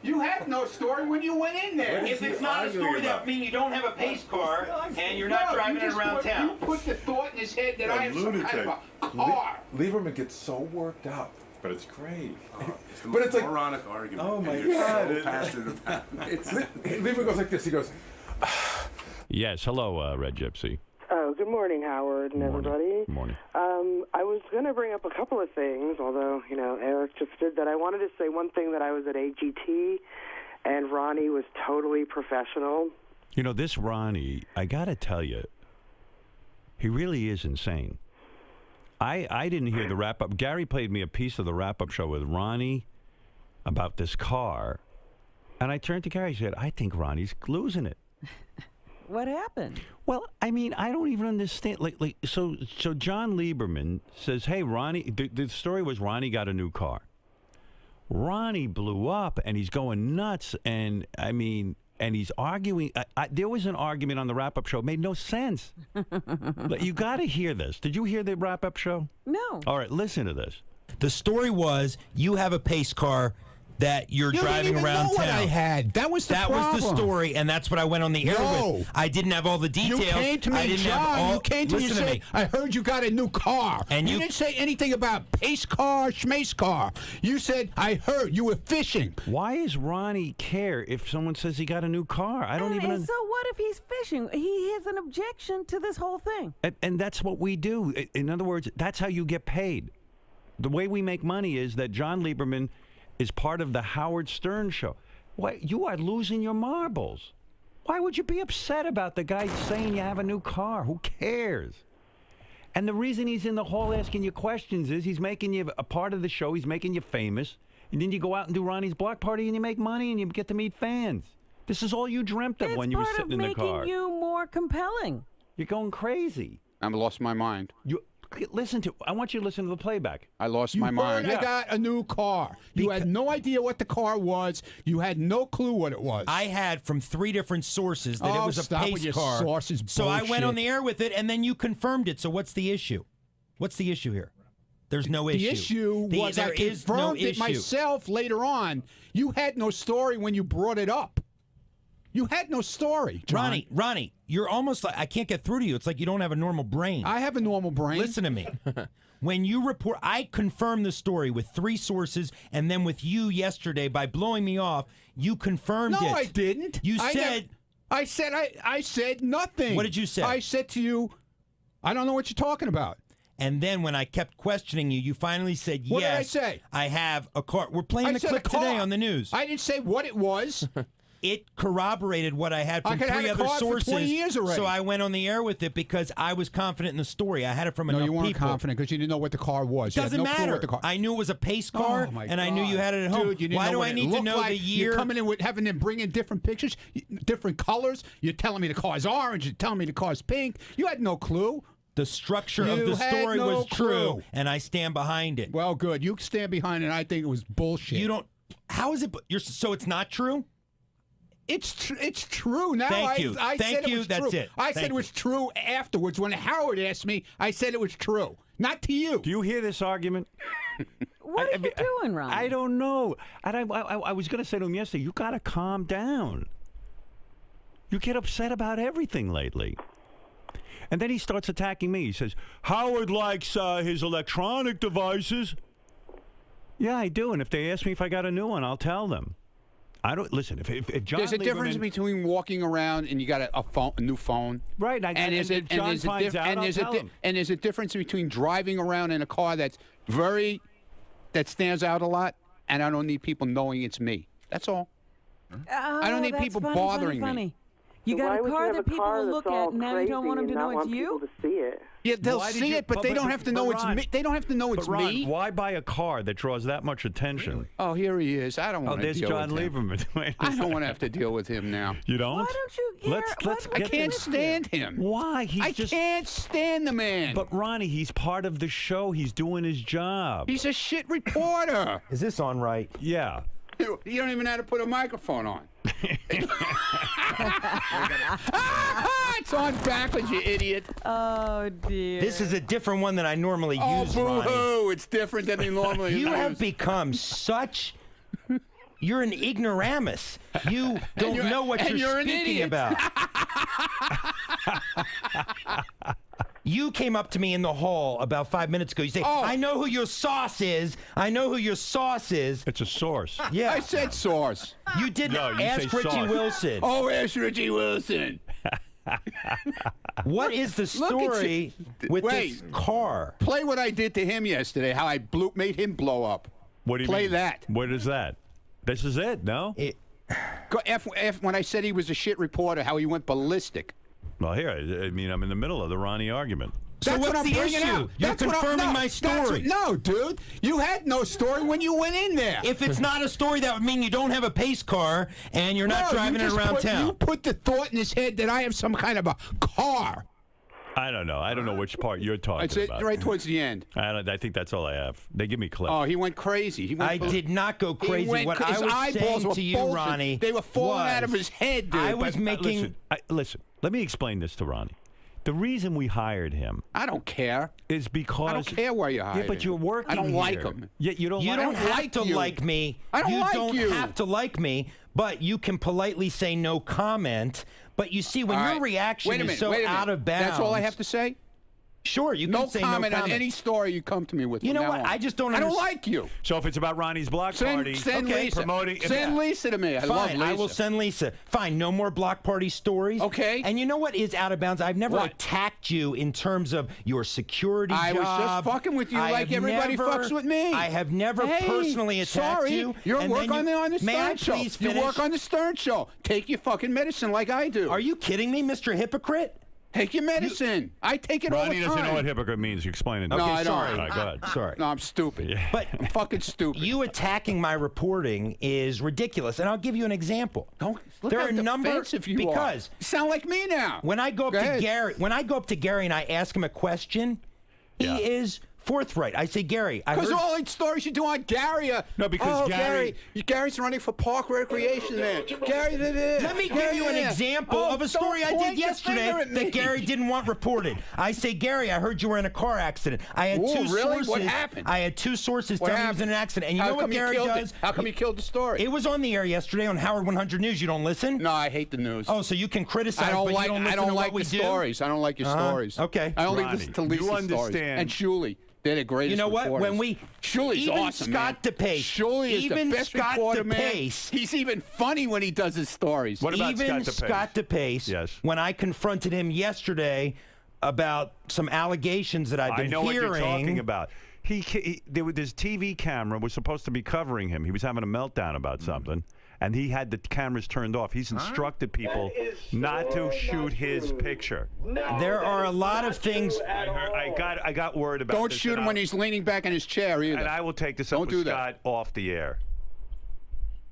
You had no story when you went in there. If it's not a story, that means you don't have a pace car and you're not driving it around town. You put the thought in his head that I have some kind of a car. Lieberman gets so worked up, but it's great. It's the most moronic argument. Oh my God! So passionate about it. Lieberman goes like this. He goes. Yes. Hello, Red Gypsy. Oh, good morning, Howard and everybody. Good morning. I was going to bring up a couple of things, although, you know, Eric just did that. I wanted to say one thing, that I was at AGT, and Ronnie was totally professional. You know, this Ronnie, I got to tell you, he really is insane. I didn't hear the wrap-up. Gary played me a piece of the wrap-up show with Ronnie about this car, and I turned to Gary and said, I think Ronnie's losing it. What happened? Well, I mean, I don't even understand. So John Lieberman says, "Hey, Ronnie." The story was Ronnie got a new car. Ronnie blew up, and he's going nuts. And I mean, and he's arguing. There was an argument on the wrap-up show. It made no sense. You got to hear this. Did you hear the wrap-up show? No. All right, listen to this. The story was you have a pace car that you're driving around town. What I had. That was the problem. That was the story, and that's what I went on the air with. I didn't have all the details. You came to me, John. You came to me and said, I heard you got a new car. And you didn't say anything about pace car, schmace car. You said, I heard you were fishing. Why does Ronnie care if someone says he got a new car? I don't even. So what if he's fishing? He has an objection to this whole thing. And that's what we do. In other words, that's how you get paid. The way we make money is that John Lieberman is part of the Howard Stern show. Why, you are losing your marbles. Why would you be upset about the guy saying you have a new car? Who cares? And the reason he's in the hall asking you questions is he's making you a part of the show. He's making you famous. And then you go out and do Ronnie's block party and you make money and you get to meet fans. This is all you dreamt of when you were sitting in the car. It's part of making you more compelling. You're going crazy. I lost my mind. I want you to listen to the playback. I lost my mind. I got a new car. You had no idea what the car was. You had no clue what it was. I had from 3 different sources that it was a pace car. Sources, so I went on the air with it, and then you confirmed it. So what's the issue? What's the issue here? There's no issue. The issue was I confirmed it myself later on. You had no story when you brought it up. You had no story, John. Ronnie, you're almost like, I can't get through to you. It's like you don't have a normal brain. I have a normal brain. Listen to me. When you report, I confirmed the story with 3 sources, and then with you yesterday, by blowing me off, you confirmed it. No, I didn't. You said... I said nothing. What did you say? I said to you, I don't know what you're talking about. And then when I kept questioning you, you finally said, yes. What did I say? I have a car. We're playing the clip today on the news. I didn't say what it was. It corroborated what I had from 3 other sources. For 20 years already. So I went on the air with it because I was confident in the story. I had it from enough people. No, you weren't confident because you didn't know what the car was. Doesn't matter. I knew it was a pace car, and I knew you had it at home. Dude, you didn't Why know do what I it need to know like? the year? You're coming in with having them bring in different pictures, different colors. You're telling me the car's orange. You're telling me the car's pink. You had no clue. The structure of the story was true, and I stand behind it. Well, good. You stand behind it. I think it was bullshit. You don't. How is it? So it's not true? It's true now. Thank you. I said it was That's true. it. I said it was true afterwards. When Howard asked me, I said it was true. Not to you. Do you hear this argument? What are you doing, Ron? I don't know. And I was going to say to him yesterday, you got to calm down. You get upset about everything lately. And then he starts attacking me. He says, Howard likes his electronic devices. Yeah, I do. And if they ask me if I got a new one, I'll tell them. I don't listen. If John there's a difference between walking around and you got a new phone, right? And there's a difference between driving around in a car that stands out a lot, and I don't need people knowing it's me. That's all. I don't need people bothering me. You got a car that people will look at, and now you don't want them to know it's you? To see it. Yeah, they'll see it, but they don't have to know it's me. They don't have to know it's me. Why buy a car that draws that much attention? Really? Oh, here he is. I don't want to deal with him. There's John Lieberman. I don't want to have to deal with him now. You don't? Why don't you care? Let's I can't stand him. Why? I can't stand the man. But Ronnie, he's part of the show. He's doing his job. He's a shit reporter. Is this on right? Yeah. You don't even know how to put a microphone on. It's on backwards, you idiot. Oh, dear. This is a different one than I normally use, Ronnie. Boo-hoo. It's different than he normally uses. You have become such... You're an ignoramus. You don't know what you're speaking about. You came up to me in the hall about 5 minutes ago. You say, I know who your sauce is. I know who your sauce is. It's a source. Yeah. I said sauce. You didn't ask say Richie sauce. Wilson. Oh, ask Richie Wilson. What is the story with this car? Play what I did to him yesterday, how I made him blow up. What do you Play mean? that. What is that? This is it, no? When I said he was a shit reporter, how he went ballistic. Well, here, I mean, I'm in the middle of the Ronnie argument. So That's what's what I'm the bringing issue? out. You're confirming my story. No, dude. You had no story when you went in there. If it's not a story, that would mean you don't have a pace car and you're not driving it around town. You put the thought in his head that I have some kind of a car. I don't know. I don't know which part you're talking It's about. right towards the end. I think that's all I have. They give me clips. Oh, he went crazy. I did not go crazy. What I his was eyeballs saying were to you, bulging. Ronnie, They were falling out of was his head, dude. I was making. Listen, let me explain this to Ronnie. The reason we hired him I don't care. is because I don't care where you hired Yeah, but you're working I don't here. like him. Yeah, you don't. You like don't him. have to like me. I don't like don't you. have to like me, but you can politely say no comment. But you see, when All your right. reaction Wait a is minute, so wait a minute. out of bounds. That's all I have to say? Sure, you can No say comment no on comment. any story you come to me with. You from know now what? on. I just don't I don't understand. like you. So if it's about Ronnie's block party, Send okay, Lisa. promoting. Send Lisa to me. I love Fine, Lisa. I will send Lisa. Fine, no more block party stories. Okay. And you know what is out of bounds? I've never What? attacked you in terms of your security I job. was just fucking with you like everybody fucks with me. I have never personally attacked sorry, you. You're and work then on the May I Stern Show. please You finish? work on the Stern Show. Take your fucking medicine like I do. Are you kidding me, Mr. Hypocrite? Take your medicine. I take it all the Ronnie time. doesn't know what hypocrite means. You explain it. No, I don't. sorry. All right, go ahead. Sorry. No, I'm stupid. But I'm fucking stupid. you attacking my reporting is ridiculous, and I'll give you an example. Don't look There how are a number defensive you because are. You sound like me now. when I go up Go to ahead. Gary, and I ask him a question, he Yeah. is forthright. I say, Gary, I Because heard. all the stories you do on Gary are... No, because Gary's running for park recreation there. Gary... Let me give you an example of a story I did yesterday that Gary didn't... didn't want reported. I say, Gary, I heard you were in a car accident. I had Ooh, two really? sources. What happened? I had two sources What telling me he was happened? in an accident. And you How know what come he Gary killed it? does? How come he killed the story? It was on the air yesterday on Howard 100 News. You don't listen? No, I hate the news. Oh, so you can criticize, I don't but like. you don't listen I don't to like what we the do? stories. I don't like your stories. Okay. I only Ronnie, listen to you Lisa's stories understand- and Shuley. They're the greatest. You know what? reporters. When we Shuley's even awesome, Scott man. DePace, Shuley is even the best Scott reporter, DePace, man. He's even funny when he does his stories. What about even Scott DePace? Yes. when I confronted him yesterday about some allegations that I've been I know hearing. what you're talking about. There was this TV camera was supposed to be covering him. He was having a meltdown about something, and he had the cameras turned off. He's instructed people not to shoot his picture. There are a lot of things. I got word about. Don't this, shoot and him when he's leaning back in his chair either. And I will take this Don't up do with that. Scott off the air.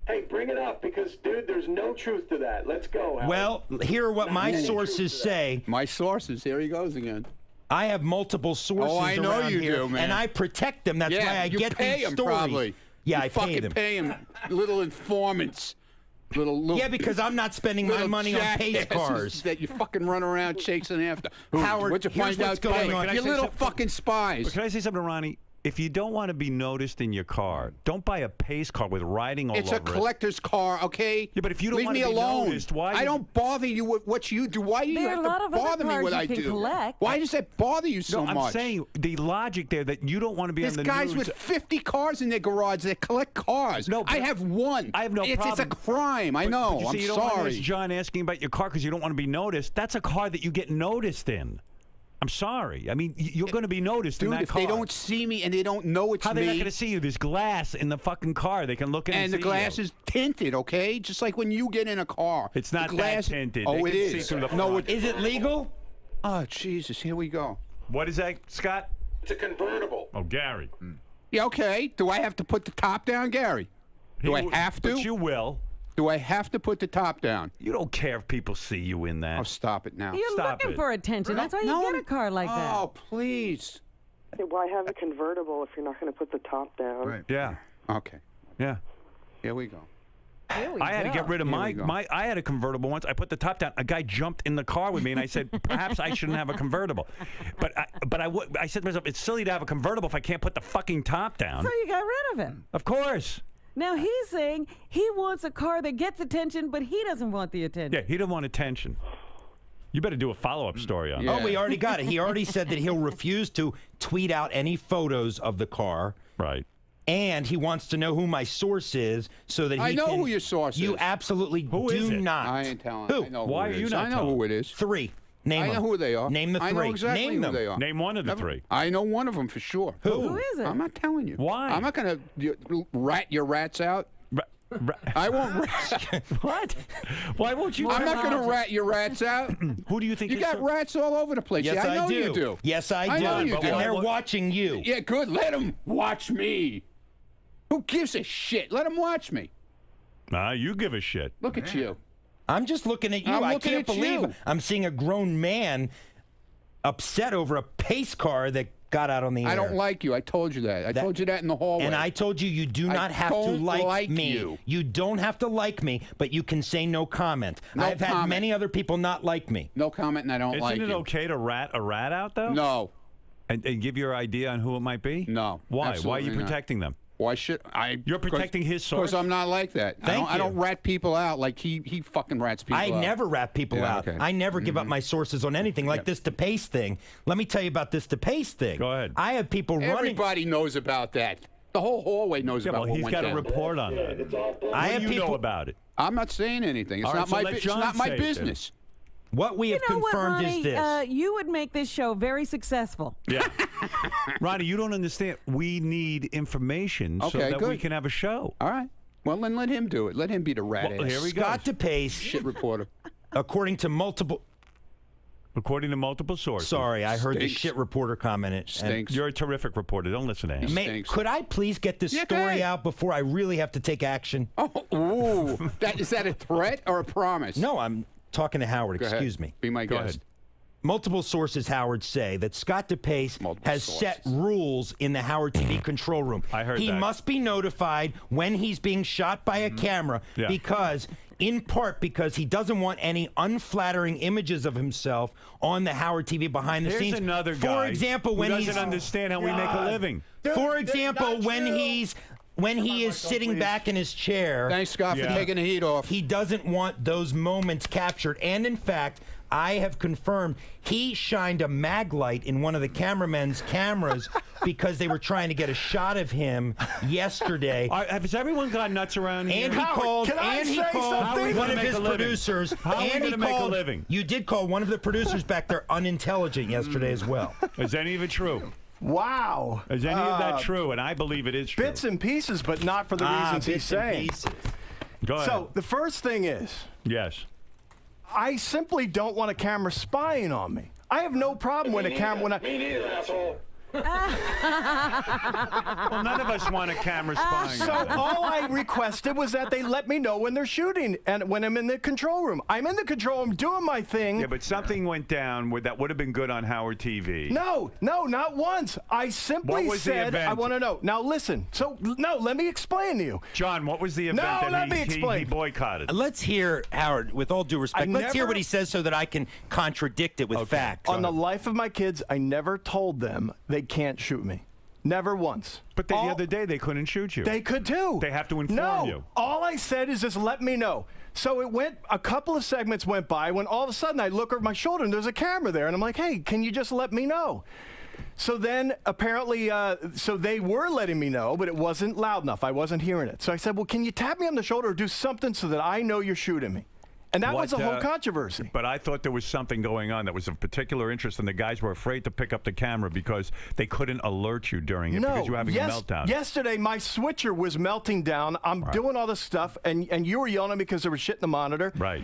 Hey, bring it up because, dude, there's no truth to that. Let's go, Howard. Well, here are what my sources say. My sources. Here he goes again. I have multiple sources I know around you here, do, man. and I protect them. That's why I you get pay these him stories. Probably. Yeah, you I pay fucking them. pay him. Little informants. Little Yeah, because I'm not spending my little money on pace jackasses cars. that you fucking run around chasing after. Howard, what'd you here's find what's out going today? on. Can I You say little something? fucking spies. But can I say something to Ronnie? If you don't want to be noticed in your car, don't buy a pace car with writing all It's over a collector's car, okay? Yeah, but if you don't Leave want me to be alone. noticed, why? I don't bother you with what you do. Why do you There are have a lot to of other bother me cars what you I can do? collect. Why does that bother you so No, much? I'm saying the logic there that you don't want to be There's on the guys news. with 50 cars in their garage that collect cars. No, but I have one. I have no It's problem. a crime. I But know. you I'm see, you don't want to sorry. ask John asking about your car because you don't want to be noticed. That's a car that you get noticed in. I'm sorry. I mean, you're going to be noticed Dude, in that if car. they don't see me and they don't know it's How are me, they not going to see you? There's glass in the fucking car. They can look in and the see glass you. is tinted, okay? Just like when you get in a car. It's not the glass, that tinted. Oh, They it can is. see through the No, front. Is it legal? Oh, Jesus. Here we go. What is that, Scott? It's a convertible. Oh, Gary. Yeah, okay. Do I have to put the top down, Gary? Do I have to? But you will. Do I have to put the top down? You don't care if people see you in that. Oh, stop it now. You're Stop looking it. for attention. That's why you No, get a car like that. Oh, please. Okay, why have a convertible if you're not going to put the top down? Right. Yeah. Okay. Yeah. Here we go. Here we I had to go. get rid of Here we go. I had a convertible once. I put the top down. A guy jumped in the car with me, and I said, perhaps I shouldn't have a convertible. But I said to myself, it's silly to have a convertible if I can't put the fucking top down. So you got rid of it. Of course. Now he's saying he wants a car that gets attention, but he doesn't want the attention. Yeah, he doesn't want attention. You better do a follow-up story on that. Oh, we already got it. He already said that he'll refuse to tweet out any photos of the car. Right. And he wants to know who my source is so that he I know can, who your source is. You absolutely do not. I ain't telling. Who? I know Why who are it you is. not I know telling? who it is. 3. Name I them. know who they are. Name the 3. I know exactly Name who them. they are. Name one of the 3. I know one of them for sure. Who is it? I'm not telling you. Why? I'm not going to rat your rats out. I won't rat. What? Why won't you? I'm not going to rat your rats out. Who do you think? You got rats all over the place. Yes, yeah, I know do. you do. Yes, I do. I know you do. And they're watching you. Yeah, good. Let them watch me. Who gives a shit? Let them watch me. Nah, you give a shit. Look at you. I'm just looking at you. I'm I looking can't at believe you. I'm seeing a grown man upset over a pace car that got out on the air. I don't like you. I told you that. I told you that in the hallway. And I told you you do not have to don't like me. you. You don't have to like me, but you can say no comment. No I've had comment. many other people not like me. No comment, and I don't like you. Isn't it okay to rat a rat out, though? No. And give your idea on who it might be? No. Why? Why are absolutely you not. protecting them? Why should I? You're protecting his source? Because I'm not like that. I don't rat people out like he fucking rats people out. I never rat people Yeah, out. okay. I never give up my sources on anything like this DePace thing. Let me tell you about this DePace thing. Go ahead. I have people running. Everybody knows about that. The whole hallway knows Yeah, about well, what he's went got down. a report on that. I What have do you people know about it? I'm not saying anything. It's All right, not so my. let It's John not my say it then. business. What we have You know what, confirmed Ronnie? is this. You would make this show very successful. Yeah. Ronnie, you don't understand. We need information so Okay, that we good. can have a show. All right. Well, then let him do it. Let him be the rat Well, ass. here we go. Scott DePace, Shit reporter. according to multiple. According to multiple sources. Sorry, I heard the Stinks. shit reporter comment it. Stinks. You're a terrific reporter. Don't listen to him. Stinks. Could I please get this Yeah, go story ahead. out before I really have to take action? Oh, ooh. Is that a threat or a promise? No, I'm talking to Howard. Go ahead. Excuse me. Be my Go guest. ahead. Multiple sources, Howard, say that Scott DePace Multiple has set sources. rules in the Howard TV control room. I heard he that. must be notified when he's being shot by a camera Yeah. because, in part, because he doesn't want any unflattering images of himself on the Howard TV behind the Here's scenes. another For guy example, when who he's doesn't understand how we make a living. For example, when he is sitting back in his chair. Thanks, Scott, Yeah. for taking the heat off. He doesn't want those moments captured. And in fact, I have confirmed he shined a mag light in one of the cameramen's cameras because they were trying to get a shot of him yesterday. Has everyone gone nuts around here? And he called, can I say something? one of make his a living? producers. How are we and he gonna make a called, living? You did call one of the producers back there unintelligent yesterday as well. Is any of it true? Wow. Is any of that true? And I believe it is true. Bits and pieces, but not for the reasons he's bits and saying. pieces. Go ahead. So the first thing is, yes. I simply don't want a camera spying on me. I have no problem with a camera when I. Me neither, asshole. Well, none of us want a camera spying. So all I requested was that they let me know when they're shooting and when I'm in the control room. I'm in the control room doing my thing. Yeah, but something went down that would have been good on Howard TV. No, not once. I simply What was the said event? I want to know. Now listen. So no, let me explain to you. John, what was the event No, that let me he explain. boycotted? Let's hear, Howard, with all due respect, let's hear what he says so that I can contradict it with facts. On the life of my kids, I never told them they can't shoot me. Never once. But the other day they couldn't shoot you. They could too. They have to inform you. All I said is just let me know. So it went, a couple of segments went by when all of a sudden I look over my shoulder and there's a camera there and I'm like, hey, can you just let me know? So then apparently, so they were letting me know, but it wasn't loud enough. I wasn't hearing it. So I said, well, can you tap me on the shoulder or do something so that I know you're shooting me? And that was the whole controversy. But I thought there was something going on that was of particular interest, and the guys were afraid to pick up the camera because they couldn't alert you during it because you were having a meltdown. Yesterday, my switcher was melting down. I'm doing all this stuff, and you were yelling at me because there was shit in the monitor. Right.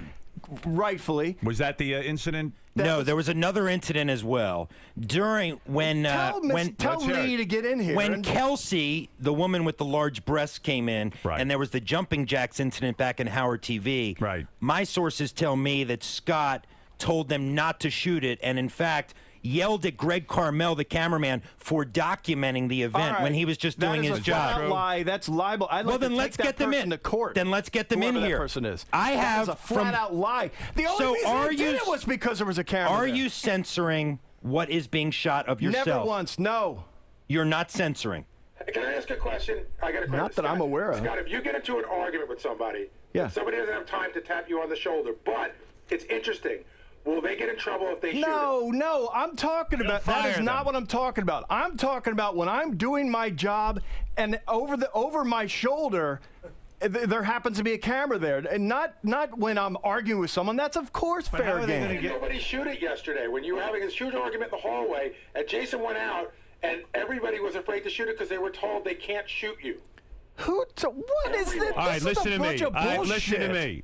Rightfully. Was that the incident? No, there was another incident as well. During when Tell Lee to get in here. When Kelsey, the woman with the large breasts, came in, and there was the jumping jacks incident back in Howard TV. Right. My sources tell me that Scott told them not to shoot it, and in fact yelled at Greg Carmel, the cameraman, for documenting the event when he was just doing his job. That is a lie. That's libel. I'd like then to let's take get that them person in. to court. Then let's get them in Whoever here. That person is. I have that was a flat-out lie. The only reason I did it was because there was a camera. Are there. you censoring what is being shot of yourself? Never once. No. You're not censoring. Can I ask a question? I got a question. Not that I'm aware of. Scott, if you get into an argument with somebody, somebody doesn't have time to tap you on the shoulder, but it's interesting. Will they get in trouble if they shoot? No, I'm talking about that is not what I'm talking about. I'm talking about when I'm doing my job and over my shoulder there happens to be a camera there, and not when I'm arguing with someone. That's of course fair game. Nobody shoot it yesterday when you were having a huge argument in the hallway, and Jason went out, and everybody was afraid to shoot it because they were told they can't shoot you. What is this? All right, listen to me. Listen to me.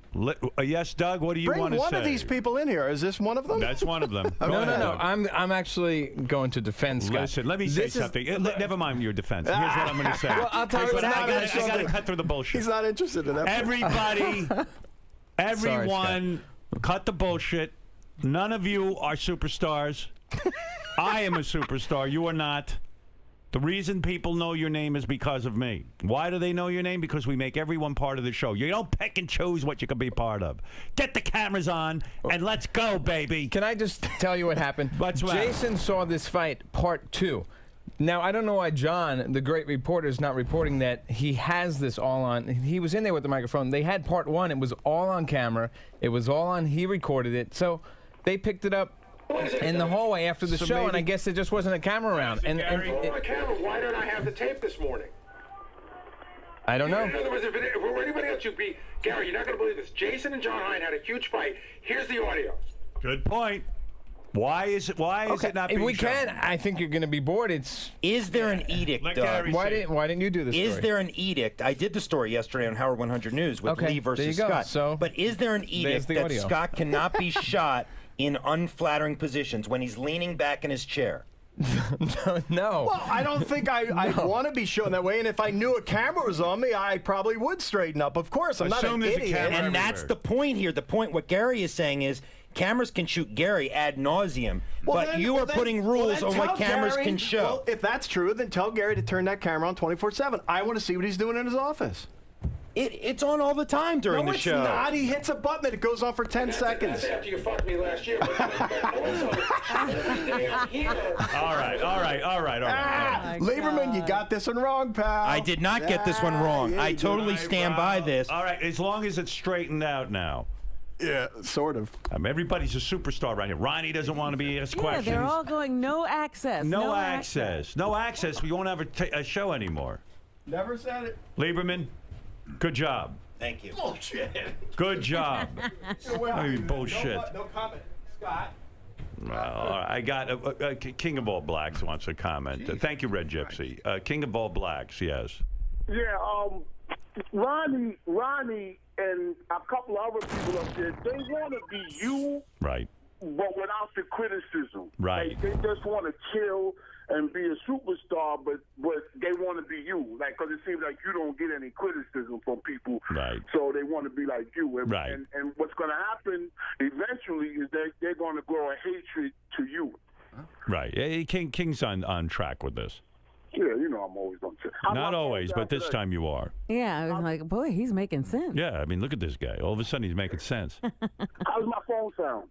Yes, Doug, what do you want to say? Bring one of these people in here. Is this one of them? That's one of them. No. I'm actually going to defend Scott. Listen, let me say something. Never mind your defense. Here's what I'm going to say. Well, I'll tell you what I got to cut through the bullshit. He's not interested in that. Everyone, cut the bullshit. None of you are superstars. I am a superstar. You are not. The reason people know your name is because of me. Why do they know your name? Because we make everyone part of the show. You don't pick and choose what you can be part of. Get the cameras on and let's go, baby. Can I just tell you what happened? Jason saw this fight, part 2. Now, I don't know why John, the great reporter, is not reporting that he has this all on. He was in there with the microphone. They had part 1. It was all on camera. It was all on. He recorded it. So they picked it up in the hallway after the show, and I guess there just wasn't a camera around. Why don't I have the tape this morning? I don't know. In other words, if it were anybody else, you'd be Gary. You're not going to believe this. Jason and John Hine had a huge fight. Here's the audio. Good point. Why is it not being we shown? can. I think you're going to be bored. Is there an edict, Doug? Why didn't you do this? Is there an edict? I did the story yesterday on Howard 100 News with Lee versus Scott. So, but is there an edict that Scott cannot be shot in unflattering positions when he's leaning back in his chair? No. Well, I don't think I want to be shown that way, and if I knew a camera was on me, I probably would straighten up. Of course, I'm not an idiot. And that's the point here. The point, what Gary is saying is, cameras can shoot Gary ad nauseum, but you are putting rules on what cameras can show. Well, if that's true, then tell Gary to turn that camera on 24/7. I want to see what he's doing in his office. It's on all the time during the show. No, it's not. He hits a button and it goes on for 10 seconds. That's after you fucked me last year. But also, every day I'm here. All right. Lieberman, you got this one wrong, pal. I did not get this one wrong. I totally stand by this. All right, as long as it's straightened out now. Yeah, sort of. Everybody's a superstar right here. Ronnie doesn't want to be asked questions. Yeah, they're all going no access. No access. No access. We won't have a show anymore. Never said it. Lieberman, good job. Thank you. Bullshit. Good job. Bullshit. No comment. Scott. Well, all right. I got King of All Blacks wants a comment. Thank you, Red Gypsy. King of All Blacks, yes. Yeah, Ronnie and a couple of other people up there, they want to be you, right? But without the criticism, right? They just want to chill and be a superstar, but they want to be you, like, because it seems like you don't get any criticism from people, right? So they want to be like you, and, right? And what's going to happen eventually is that they're going to grow a hatred to you, right? King's on track with this. Yeah, you know I'm always on track. Not always, but this time you are. Yeah, I was like, boy, he's making sense. Yeah, I mean, look at this guy. All of a sudden, he's making sense. How's my phone sound?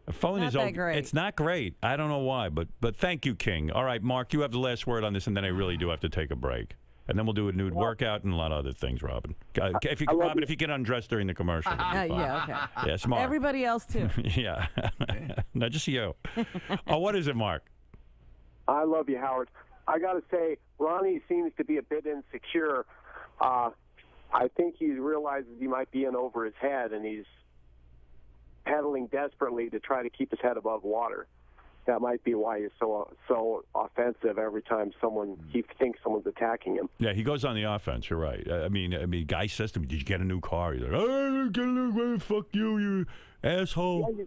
The phone is that great. It's not great. I don't know why, but thank you, King. All right, Mark, you have the last word on this, and then I really do have to take a break. And then we'll do a nude workout and a lot of other things, Robin. If you get undressed during the commercial. Yeah, okay. Yeah, smart. Everybody else, too. Yeah. Not just you. What is it, Mark? I love you, Howard. I got to say, Ronnie seems to be a bit insecure. I think he realizes he might be in over his head, and he's pedaling desperately to try to keep his head above water. That might be why he's so offensive every time he thinks someone's attacking him. Yeah, he goes on the offense. You're right. I mean, guy says to me, "Did you get a new car?" He's like, "Oh, get a new car. Fuck you, you asshole." Yeah,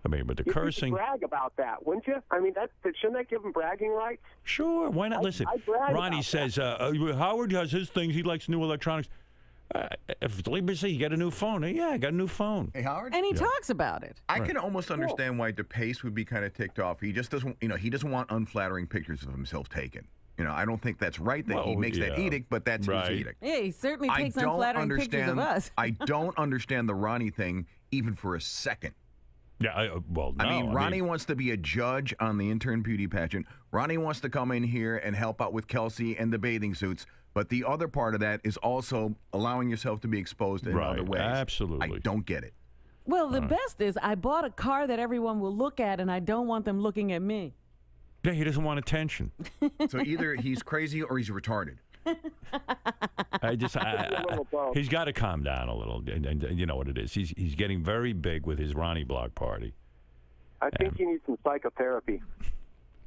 I mean, but the cursing. You brag about that, wouldn't you? I mean, shouldn't that give him bragging rights? Sure. Why not? Listen, Ronnie says Howard has his things. He likes new electronics. If Lieberman says you got a new phone, yeah, I got a new phone. Hey, Howard. And he talks about it. I can almost understand why DePace would be kind of ticked off. He just doesn't, he doesn't want unflattering pictures of himself taken. I don't think that's right that he makes that edict, but that's his edict. Yeah, he certainly takes unflattering pictures of us. I don't understand the Ronnie thing even for a second. Yeah, well, no. I mean, Ronnie wants to be a judge on the intern beauty pageant. Ronnie wants to come in here and help out with Kelsey and the bathing suits. But the other part of that is also allowing yourself to be exposed in other ways. Absolutely. I don't get it. Well, the best is I bought a car that everyone will look at, and I don't want them looking at me. Yeah, he doesn't want attention. So either he's crazy or he's retarded. He's got to calm down a little, and you know what it is. He's getting very big with his Ronnie Block party. I think you need some psychotherapy.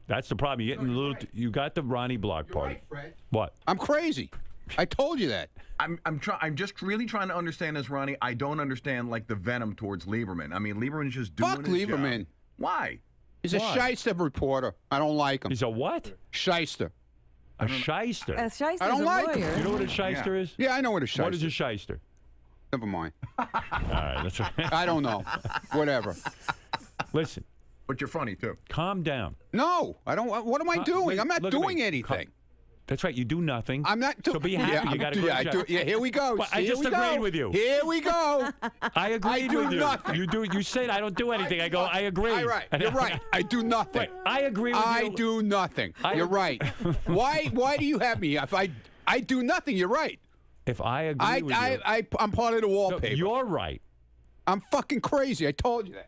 That's the problem. You're getting a little. You got the Ronnie Block party. Right, Fred. What? I'm crazy. I told you that. I'm just really trying to understand this, Ronnie. I don't understand like the venom towards Lieberman. I mean, Lieberman's just doing Fuck his Lieberman. job. Why? He's a shyster reporter. I don't like him. He's a what? Shyster. A shyster. A shyster's I don't like lawyer. him. You know what a shyster is? Yeah, I know what a shyster. What is a shyster? Never mind. All right, that's right. I don't know. Whatever. Listen. But you're funny too. Calm down. No, I don't. What am I doing? Wait, I'm not look at doing me. anything. That's right. You do nothing. I'm not doing. So be happy. You got a great job. Yeah, here we go. Well, I just agreed with you. Here we go. I agreed with you. Nothing. You said I don't do anything. I go. I agree. All right. You're right. I do nothing. Wait, I agree with you. I do nothing. You're right. Why do you have me? If I do nothing, you're right. If I agree with you, I'm part of the wallpaper. No, you're right. I'm fucking crazy. I told you that.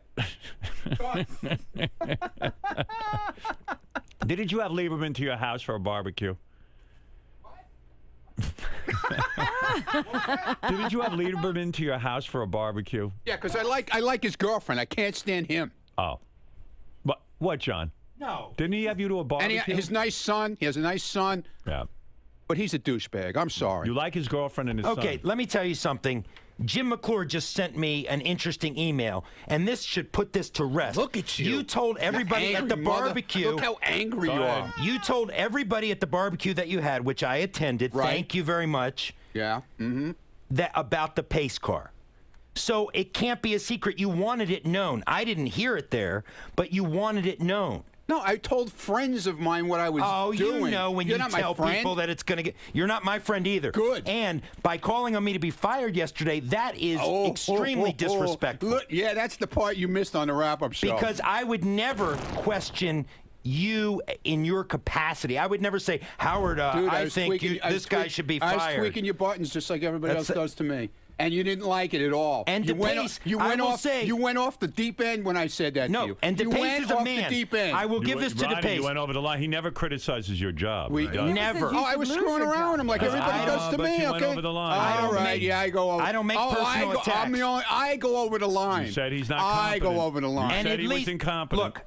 Didn't you have Lieberman to your house for a barbecue? Didn't you have Lieberman to your house for a barbecue? Yeah, because I like his girlfriend. I can't stand him. Oh. What, John? No. Didn't he have you to a barbecue? And his nice son. He has a nice son. Yeah. But he's a douchebag. I'm sorry. You like his girlfriend and his son. Okay, let me tell you something. Jim McClure just sent me an interesting email, and this should put this to rest. Look at you. You told everybody at the barbecue. Look how angry you are. You told everybody at the barbecue that you had, which I attended. Right. Thank you very much. Yeah. Mm-hmm. That about the pace car. So it can't be a secret. You wanted it known. I didn't hear it there, but you wanted it known. No, I told friends of mine what I was doing. Oh, you know when you tell people that it's going to get... You're not my friend either. Good. And by calling on me to be fired yesterday, that is extremely disrespectful. Look, yeah, that's the part you missed on the wrap-up show. Because I would never question you in your capacity. I would never say, Howard, Dude, I think this guy should be fired. I was tweaking your buttons just like everybody else does to me. And you didn't like it at all. And you DePace, went off the deep end when I said that to you. And DePace is a man. The deep end. I will give this to DePace. You went over the line. He never criticizes your job. Never. Oh, I was screwing around with him like everybody does to me. You Okay. went over the line. All right. Yeah, I go over. I don't make personal attacks. I go over the line. You said he's not competent. I go over the line. You said he was incompetent. Look.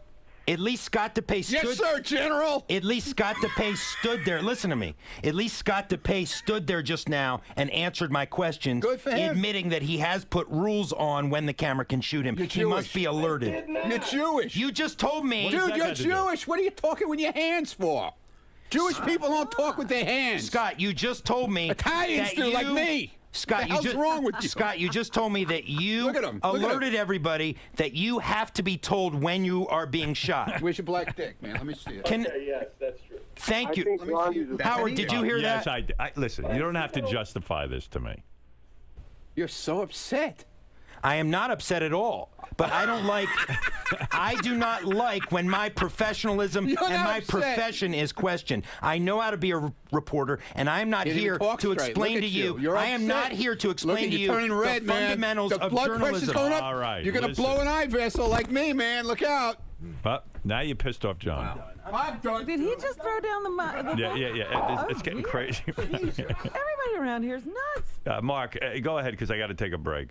At least Scott DePace stood... Yes, sir, General! At least Scott DePace stood there. Listen to me. At least Scott DePace stood there just now and answered my questions, Good for him. admitting that he has put rules on when the camera can shoot him. He must be alerted. You're Jewish. You just told me... Dude, you're Jewish. What are you talking with your hands for? Jewish people don't talk with their hands. Scott, you just told me... Italians do, like me. Scott, what's wrong with you? Scott, you just told me that you alerted everybody that you have to be told when you are being shot. Where's your black dick, man? Let me see it. Yes, that's true. Thank you. Howard, did you hear that? Yes, listen, you don't have to justify this to me. You're so upset. I am not upset at all. But I don't like, I do not like when my professionalism and my profession is questioned. I know how to be a reporter, and I'm not here to explain to you. I am not here to explain to you the fundamentals of journalism. All right. You're going to blow an eye vessel like me, man. Look out. But now you pissed off John. Wow. I'm done. Did he just throw down the Yeah. It's getting crazy. Everybody around here is nuts. Mark, go ahead, because I got to take a break.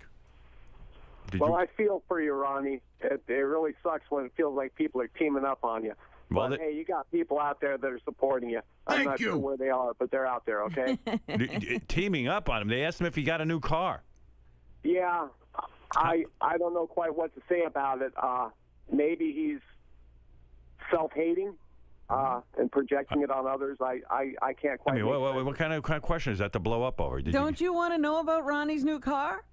Well, I feel for you, Ronnie. It really sucks when it feels like people are teaming up on you. Well, but, hey, you got people out there that are supporting you. I'm not sure where they are, but they're out there, okay? Teaming up on him. They asked him if he got a new car. Yeah. I don't know quite what to say about it. Maybe he's self-hating and projecting it on others. I can't quite. I mean, what kind of question is that to blow up over? Don't you want to know about Ronnie's new car?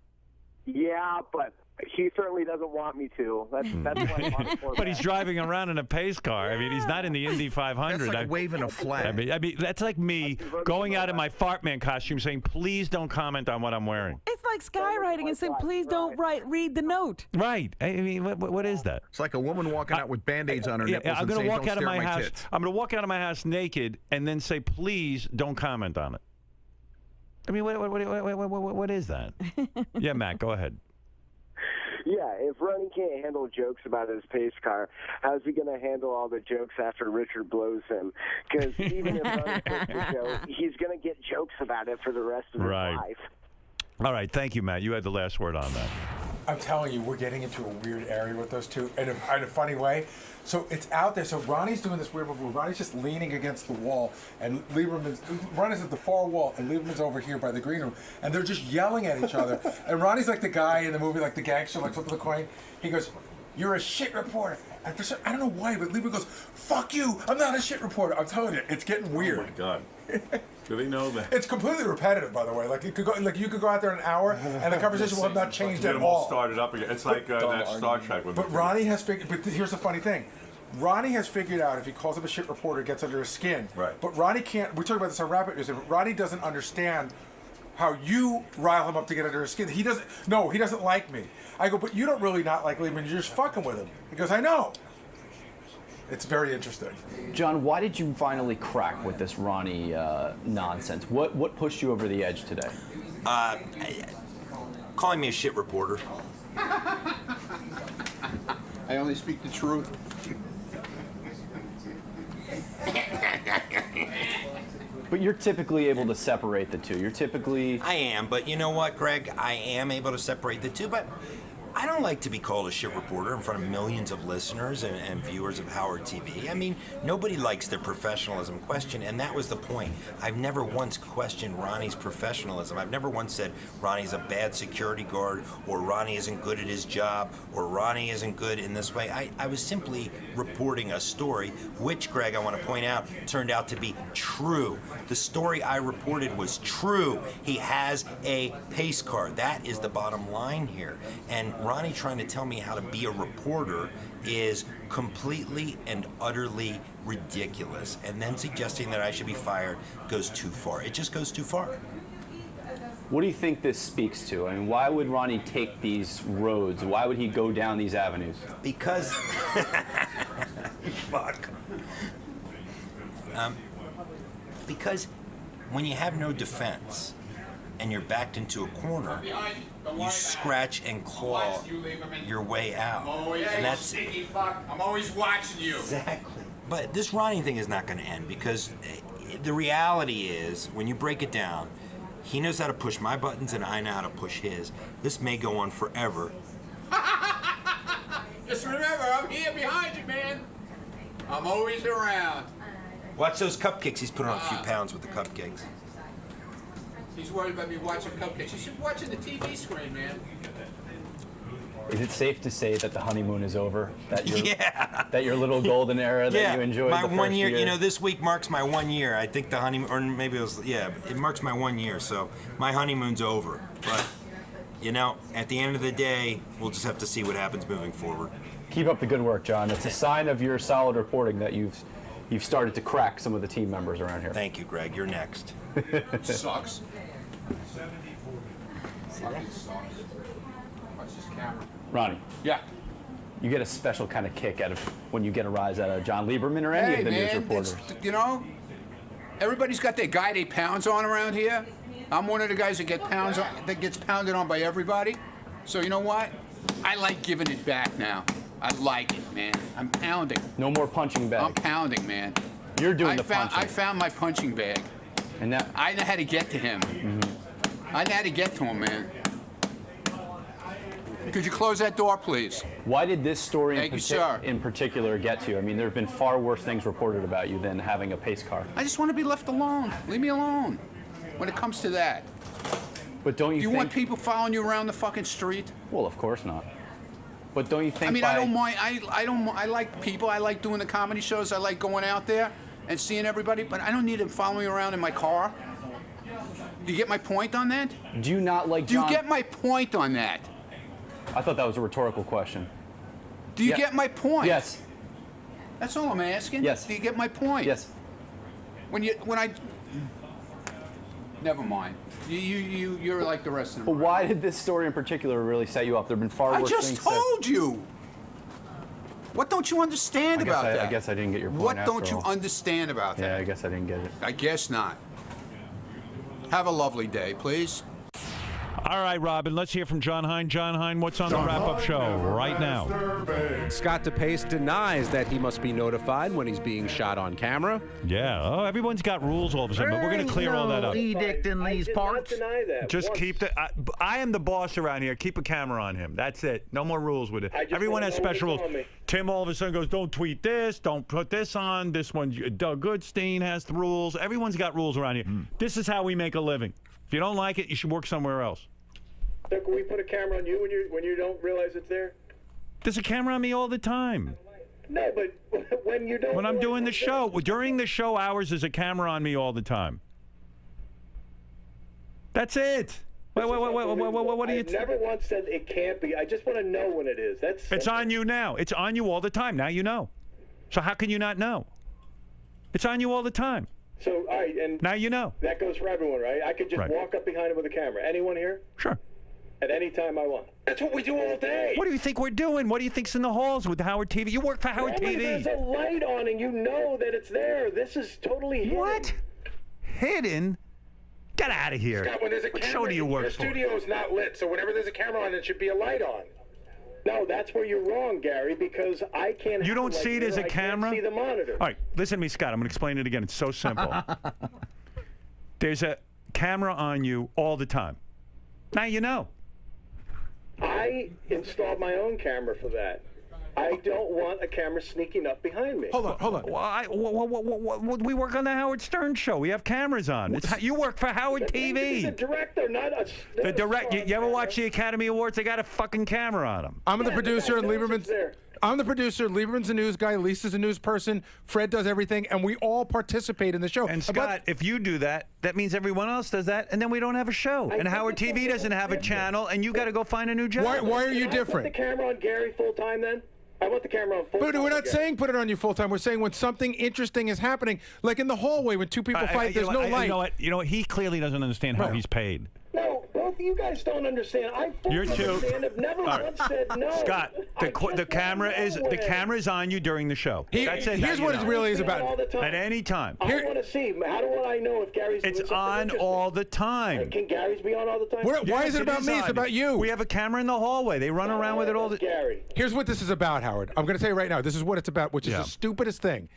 Yeah, but he certainly doesn't want me to. That's what I want for. But he's driving around in a pace car. I mean, he's not in the Indy 500. That's like waving a flag. I mean, that's like me going out in my fart man costume saying, "Please don't comment on what I'm wearing." It's like skywriting and saying, please don't read the note. Right. I mean, what is that? It's like a woman walking out with Band-Aids on her nipples I'm and gonna saying, walk "Don't out of stare my at my house. tits." I'm going to walk out of my house naked and then say, please don't comment on it. I mean, what is that? Yeah, Matt, go ahead. Yeah, if Ronnie can't handle jokes about his pace car, how's he going to handle all the jokes after Richard blows him? Because even if Ronnie quits the show, he's going to get jokes about it for the rest of his life. All right, thank you, Matt. You had the last word on that. I'm telling you, we're getting into a weird area with those two in a funny way. So it's out there. So Ronnie's doing this weird move where Ronnie's just leaning against the wall, and Ronnie's at the far wall, and Lieberman's over here by the green room, and they're just yelling at each other. And Ronnie's like the guy in the movie, like the gangster, like flipping the coin. He goes, "You're a shit reporter." And for some, I don't know why, but Lieberman goes, "Fuck you! I'm not a shit reporter." I'm telling you, it's getting weird. Oh my God. Do they know that? It's completely repetitive, by the way. Like you could go out there an hour, and the conversation will have not changed at all. Started up again. It's like that Star Trek. But Ronnie has figured. But here's the funny thing. Ronnie has figured out if he calls him a shit reporter, it gets under his skin. Right. But Ronnie can't. We talked about this on Rapid News. Ronnie doesn't understand how you rile him up to get under his skin. He doesn't. No, he doesn't like me. I go, but you don't really not like Lieberman. You're just fucking with him. He goes, I know. It's very interesting. John, why did you finally crack with this Ronnie nonsense? What pushed you over the edge today? Calling me a shit reporter. I only speak the truth. But you're typically able to separate the two. You're typically... I am, but you know what, Greg? I am able to separate the two, but I don't like to be called a shit reporter in front of millions of listeners and viewers of Howard TV. I mean, nobody likes their professionalism questioned, and that was the point. I've never once questioned Ronnie's professionalism. I've never once said Ronnie's a bad security guard, or Ronnie isn't good at his job, or Ronnie isn't good in this way. I was simply reporting a story, which, Greg, I want to point out, turned out to be true. The story I reported was true. He has a pace car. That is the bottom line here. And Ronnie trying to tell me how to be a reporter is completely and utterly ridiculous. And then suggesting that I should be fired goes too far. It just goes too far. What do you think this speaks to? I mean, why would Ronnie take these roads? Why would he go down these avenues? Because... Fuck. Because when you have no defense and you're backed into a corner, you scratch and claw your way out. And that's I'm always watching you. Exactly. But this Ronnie thing is not going to end, because the reality is, when you break it down, he knows how to push my buttons and I know how to push his. This may go on forever. Just remember, I'm here behind you, man. I'm always around. Watch those cupcakes. He's put on a few pounds with the cupcakes. He's worried about me watching cupcakes. You should be watching the TV screen, man. Is it safe to say that the honeymoon is over? That your little golden era that you enjoyed my the first 1 year. year? You know, this week marks my 1 year. I think the honeymoon, or maybe it was, it marks my 1 year. So my honeymoon's over. But, you know, at the end of the day, we'll just have to see what happens moving forward. Keep up the good work, John. It's a sign of your solid reporting that you've started to crack some of the team members around here. Thank you, Greg. You're next. Sucks. Fucking sucks. Watch this camera. Ronnie. Yeah. You get a special kind of kick out of when you get a rise out of John Lieberman or any of the news reporters. You know, everybody's got their guy they pounds on around here. I'm one of the guys that gets pounded on by everybody. So you know what? I like giving it back now. I like it, man. I'm pounding. No more punching bag. I'm pounding, man. You're doing the punching. I found my punching bag. And that I know how to get to him. I know how to get to him, man. Could you close that door, please? Why did this story in particular get to you? I mean, there have been far worse things reported about you than having a pace car. I just want to be left alone. Leave me alone when it comes to that. But don't you Do you want people following you around the fucking street? Well, of course not. But don't you think? I mean, I don't mind. I like people. I like doing the comedy shows. I like going out there and seeing everybody. But I don't need them following me around in my car. Do you get my point on that? Do you not like John? Do you get my point on that? I thought that was a rhetorical question. Do you get my point? Yes. That's all I'm asking. Yes. Do you get my point? Yes. When Never mind. You're like the rest of them. But why did this story in particular really set you up? There have been far worse things. I just told you. What don't you understand about that? I guess I didn't get your point. What don't you understand about that? Yeah, I guess I didn't get it. I guess not. Have a lovely day, please. All right, Robin, let's hear from John Hein. John Hein, what's on the wrap-up show right now? Scott DePace denies that he must be notified when he's being shot on camera. Yeah. Oh, everyone's got rules all of a sudden, but we're going to clear all that up. Edict in these parts. Just keep the. I am the boss around here. Keep a camera on him. That's it. No more rules with it. Everyone has special rules. Tim all of a sudden goes, "Don't tweet this. Don't put this on. This one." Doug Goodstein has the rules. Everyone's got rules around here. This is how we make a living. If you don't like it, you should work somewhere else. So can we put a camera on you when you don't realize it's there? There's a camera on me all the time. No, but when you don't. When I'm doing the show, during the show hours, there's a camera on me all the time. That's it. What do you? I've never once said it can't be. I just want to know when it is. It's on you now. It's on you all the time. Now you know. So how can you not know? It's on you all the time. So, all right, and now you know. That goes for everyone, right? I could just walk up behind him with a camera. Anyone here? Sure. At any time I want. That's what we do all day. What do you think we're doing? What do you think's in the halls with Howard TV? You work for Howard TV. There's a light on and you know that it's there. This is totally hidden. What? Hidden? Get out of here. Scott, when there's a What camera, show do you work the for? studio is not lit, so whenever there's a camera on, it should be a light on. No, that's where you're wrong, Gary, because I can't. You don't see it as a camera? I can't see the monitor. All right, listen to me, Scott. I'm going to explain it again. It's so simple. There's a camera on you all the time. Now you know. I installed my own camera for that. I don't want a camera sneaking up behind me. Hold on. We work on the Howard Stern show. We have cameras on. You work for Howard TV. He's a director, not a. The direct. You ever watch the Academy Awards? They got a fucking camera on them. I'm the producer, and Lieberman's. I'm the producer. Lieberman's a news guy. Lisa's a news person. Fred does everything, and we all participate in the show. And Scott, if you do that, that means everyone else does that, and then we don't have a show. And Howard TV doesn't have a channel, and you got to go find a new job. Why are you different? Put the camera on Gary full time then. I want the camera on full time. But we're not saying put it on you full time. We're saying when something interesting is happening, like in the hallway when two people fight, there's no light. You know what? He clearly doesn't understand how he's paid. No, both of you guys don't understand. I fully understand. I've never once said no. Scott, the camera is on you during the show. That's it. Here's what it really is about. At any time. I want to see. How do I know if Gary's doing It's something on interesting? all the time. Can Gary's be on all the time? Why is it about me? It's about you. We have a camera in the hallway. They run around with it all the Gary. Here's what this is about, Howard. I'm going to tell you right now. This is what it's about, which is the stupidest thing.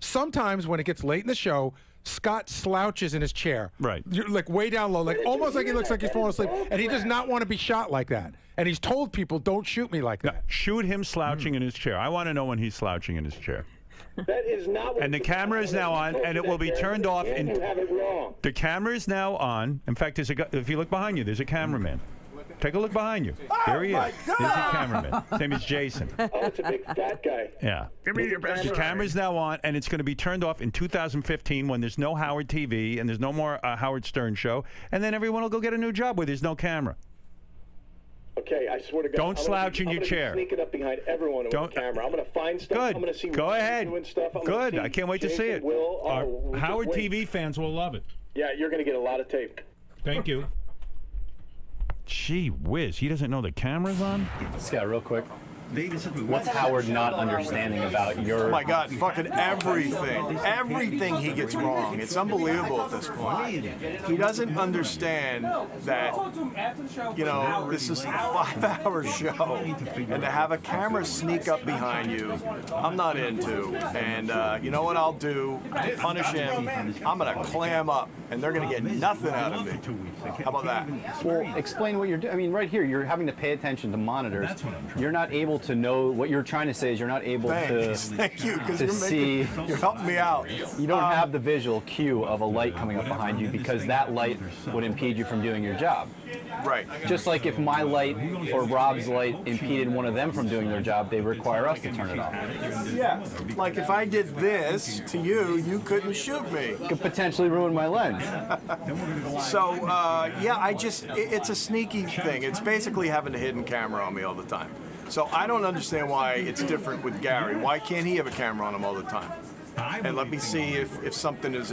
Sometimes when it gets late in the show, Scott slouches in his chair. Right. You're like way down low, like almost like he looks like he's falling asleep. And he does not want to be shot like that. And he's told people, don't shoot me like that. No, shoot him slouching in his chair. I want to know when he's slouching in his chair. That is not what And the camera is now on, and it will be turned off. Again, you have it wrong. The camera is now on. In fact, if you look behind you, there's a cameraman. Take a look behind you. There he is. There's your cameraman. His name is Jason. Oh, it's a big fat guy. Yeah. Give me your best. The camera's now on, and it's going to be turned off in 2015 when there's no Howard TV and there's no more Howard Stern show, and then everyone will go get a new job where there's no camera. Okay, I swear to God. Don't slouch in your chair. I'm sneaking up behind everyone with a camera. I'm going to find stuff. Good. I'm going to see Go ahead. doing stuff. I'm Good. See I can't wait to see it. Howard TV fans will love it. Yeah, you're going to get a lot of tape. Thank you. Gee whiz, he doesn't know the camera's on? Scott, real quick. What's Howard not understanding about your... Oh my God, fucking everything. Everything he gets wrong. It's unbelievable at this point. He doesn't understand that, you know, this is a 5-hour show. And to have a camera sneak up behind you, I'm not into. And you know what I'll do to punish him? I'm going to clam up. And they're going to get nothing out of me. How about that? Well, explain what you're doing. I mean, right here, you're having to pay attention to monitors. You're not able to know what you're trying to say is you're not able Thank you, because you're helping me out. You don't have the visual cue of a light coming up behind you because that light would impede you from doing your job. Right. Just like if my light or Rob's light impeded one of them from doing their job, they require us to turn it off. Yeah. Like if I did this to you, you couldn't shoot me. Could potentially ruin my lens. So, yeah, it's a sneaky thing. It's basically having a hidden camera on me all the time. So I don't understand why it's different with Gary. Why can't he have a camera on him all the time? And let me see if something is